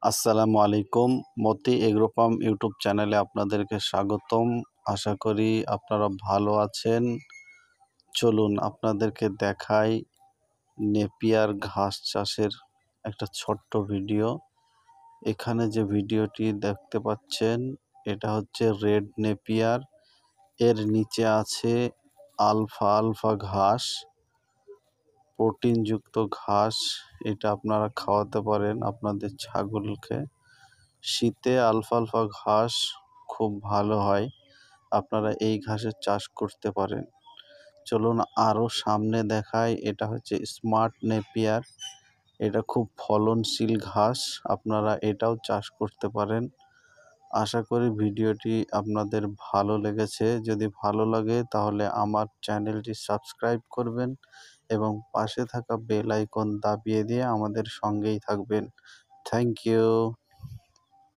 আসসালামু আলাইকুম। মতি agro farm YouTube চ্যানেলে আপনাদেরকে স্বাগতম। আশা করি আপনারা ভালো আছেন। চলুন আপনাদেরকে দেখাই নেপিয়ার ঘাস চাষের একটা ছোট্ট ভিডিও। এখানে যে ভিডিওটি দেখতে পাচ্ছেন এটা হচ্ছে রেড নেপিয়ার। এর নিচে আছে আলফা আলফা ঘাস, প্রোটিনযুক্ত ঘাস। এটা আপনারা খাওয়াতে পারেন আপনাদের ছাগলকে। শীতে আলফালফা ঘাস খুব ভালো হয়, আপনারা এই ঘাসের চাষ করতে পারেন। চলুন আরও সামনে দেখাই। এটা হচ্ছে স্মার্ট নেপিয়ার। এটা খুব ফলনশীল ঘাস, আপনারা এটাও চাষ করতে পারেন। আশা করি ভিডিওটি আপনাদের ভালো লেগেছে। যদি ভালো লাগে তাহলে আমার চ্যানেলটি সাবস্ক্রাইব করবেন এবং পাশে থাকা বেল আইকন দাবিয়ে দিয়ে আমাদের সঙ্গেই থাকবেন। Thank you.